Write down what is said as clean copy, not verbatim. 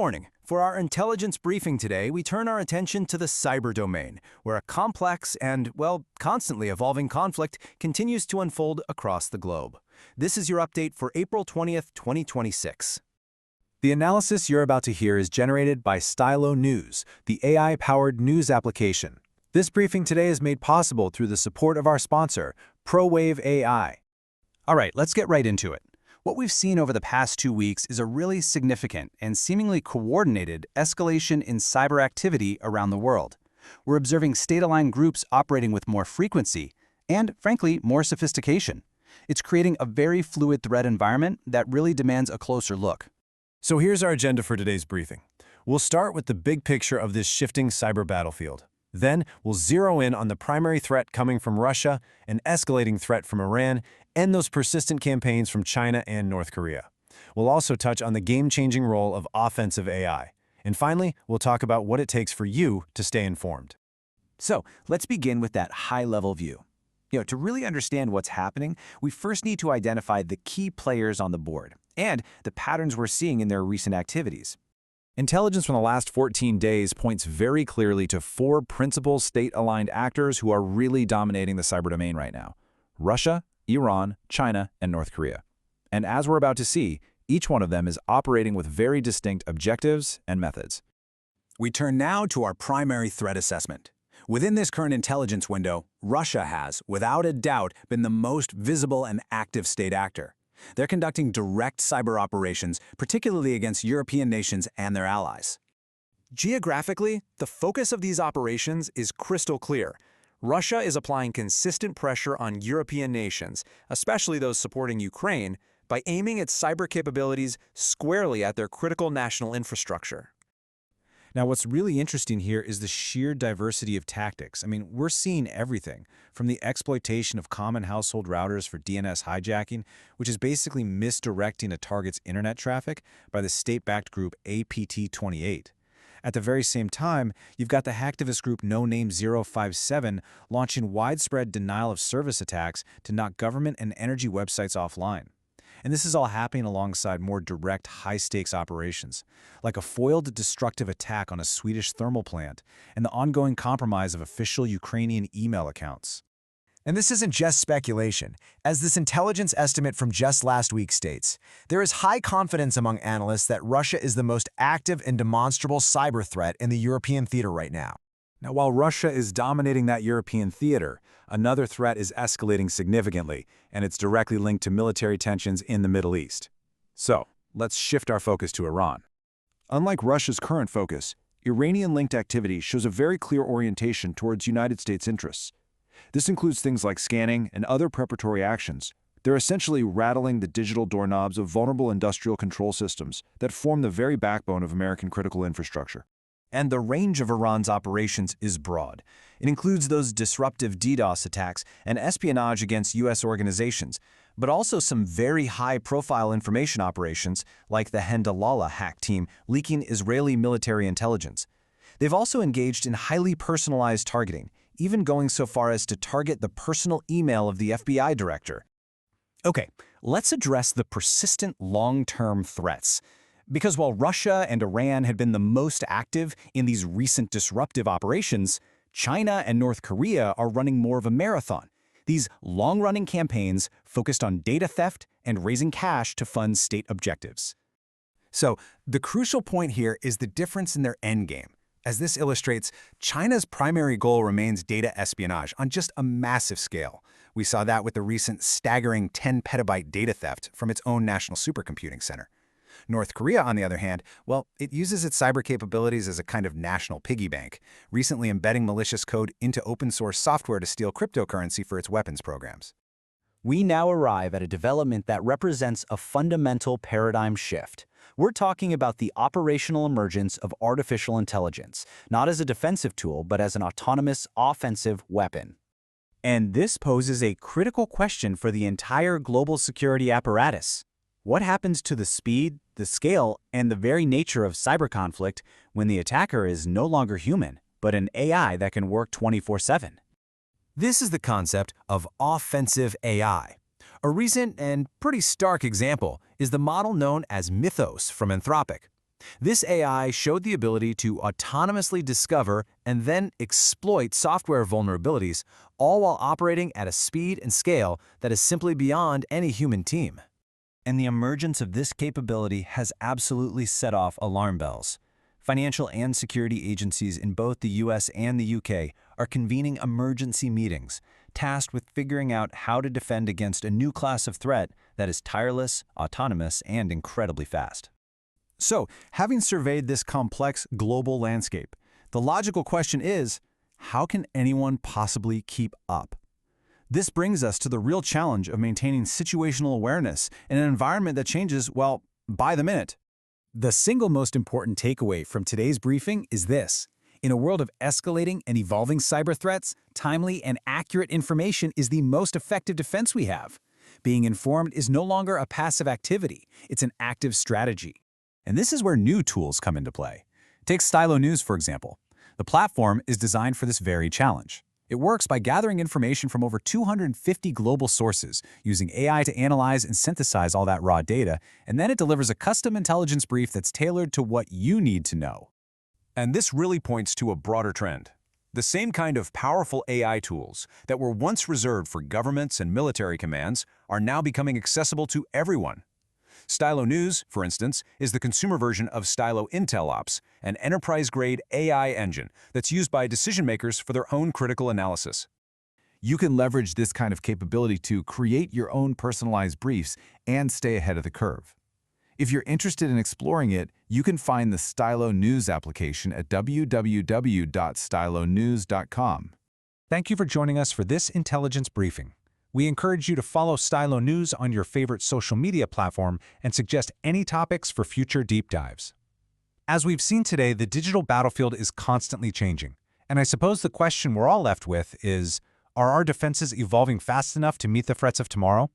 morning. For our intelligence briefing today, we turn our attention to the cyber domain, where a complex and, well, constantly evolving conflict continues to unfold across the globe. This is your update for April 20th, 2026. The analysis you're about to hear is generated by Stylo News, the AI-powered news application. This briefing today is made possible through the support of our sponsor, ProWave AI. All right, let's get right into it. What we've seen over the past 2 weeks is a really significant and seemingly coordinated escalation in cyber activity around the world. We're observing state-aligned groups operating with more frequency and, frankly, more sophistication. It's creating a very fluid threat environment that really demands a closer look. So here's our agenda for today's briefing. We'll start with the big picture of this shifting cyber battlefield. Then we'll zero in on the primary threat coming from Russia, an escalating threat from Iran, and those persistent campaigns from China and North Korea. We'll also touch on the game-changing role of offensive AI. And finally, we'll talk about what it takes for you to stay informed. So let's begin with that high-level view. To really understand what's happening, we first need to identify the key players on the board and the patterns we're seeing in their recent activities. Intelligence from the last 14 days points very clearly to 4 principal state-aligned actors who are really dominating the cyber domain right now: Russia, Iran, China, and North Korea. And as we're about to see, each one of them is operating with very distinct objectives and methods. We turn now to our primary threat assessment. Within this current intelligence window, Russia has, without a doubt, been the most visible and active state actor. They're conducting direct cyber operations, particularly against European nations and their allies. Geographically, the focus of these operations is crystal clear. Russia is applying consistent pressure on European nations, especially those supporting Ukraine, by aiming its cyber capabilities squarely at their critical national infrastructure. Now, what's really interesting here is the sheer diversity of tactics. We're seeing everything from the exploitation of common household routers for DNS hijacking, which is basically misdirecting a target's internet traffic, by the state-backed group APT28. At the very same time, you've got the hacktivist group No Name 057 launching widespread denial-of-service attacks to knock government and energy websites offline. And this is all happening alongside more direct, high-stakes operations, like a foiled destructive attack on a Swedish thermal plant and the ongoing compromise of official Ukrainian email accounts. And this isn't just speculation. As this intelligence estimate from just last week states, there is high confidence among analysts that Russia is the most active and demonstrable cyber threat in the European theater right now. Now, while Russia is dominating that European theater, another threat is escalating significantly, and it's directly linked to military tensions in the Middle East. So, let's shift our focus to Iran. Unlike Russia's current focus, Iranian-linked activity shows a very clear orientation towards United States interests. This includes things like scanning and other preparatory actions. They're essentially rattling the digital doorknobs of vulnerable industrial control systems that form the very backbone of American critical infrastructure. And the range of Iran's operations is broad. It includes those disruptive DDoS attacks and espionage against U.S. organizations, but also some very high-profile information operations like the Hendalala hack team leaking Israeli military intelligence. They've also engaged in highly personalized targeting, even going so far as to target the personal email of the FBI director. Okay, let's address the persistent long-term threats. Because while Russia and Iran had been the most active in these recent disruptive operations, China and North Korea are running more of a marathon. These long-running campaigns focused on data theft and raising cash to fund state objectives. So, the crucial point here is the difference in their endgame. As this illustrates, China's primary goal remains data espionage on just a massive scale. We saw that with the recent staggering 10-petabyte data theft from its own national supercomputing center. North Korea, on the other hand, well, it uses its cyber capabilities as a kind of national piggy bank, recently embedding malicious code into open-source software to steal cryptocurrency for its weapons programs. We now arrive at a development that represents a fundamental paradigm shift. We're talking about the operational emergence of artificial intelligence, not as a defensive tool, but as an autonomous, offensive weapon. And this poses a critical question for the entire global security apparatus. What happens to the speed, the scale, and the very nature of cyber conflict when the attacker is no longer human, but an AI that can work 24/7? This is the concept of offensive AI. A recent and pretty stark example is the model known as Mythos from Anthropic. This AI showed the ability to autonomously discover and then exploit software vulnerabilities, all while operating at a speed and scale that is simply beyond any human team. And the emergence of this capability has absolutely set off alarm bells. Financial and security agencies in both the US and the UK are convening emergency meetings, tasked with figuring out how to defend against a new class of threat that is tireless, autonomous, and incredibly fast. So, having surveyed this complex global landscape, the logical question is, how can anyone possibly keep up? This brings us to the real challenge of maintaining situational awareness in an environment that changes, well, by the minute. The single most important takeaway from today's briefing is this. In a world of escalating and evolving cyber threats, timely and accurate information is the most effective defense we have. Being informed is no longer a passive activity, it's an active strategy. And this is where new tools come into play. Take Stylo News, for example. The platform is designed for this very challenge. It works by gathering information from over 250 global sources, using AI to analyze and synthesize all that raw data, and then it delivers a custom intelligence brief that's tailored to what you need to know. And this really points to a broader trend. The same kind of powerful AI tools that were once reserved for governments and military commands are now becoming accessible to everyone. Stylo News, for instance, is the consumer version of Stylo Intel Ops, an enterprise-grade AI engine that's used by decision-makers for their own critical analysis. You can leverage this kind of capability to create your own personalized briefs and stay ahead of the curve. If you're interested in exploring it, you can find the Stylo News application at www.stylonews.com. Thank you for joining us for this intelligence briefing. We encourage you to follow Stylo News on your favorite social media platform and suggest any topics for future deep dives. As we've seen today, the digital battlefield is constantly changing. And I suppose the question we're all left with is, are our defenses evolving fast enough to meet the threats of tomorrow?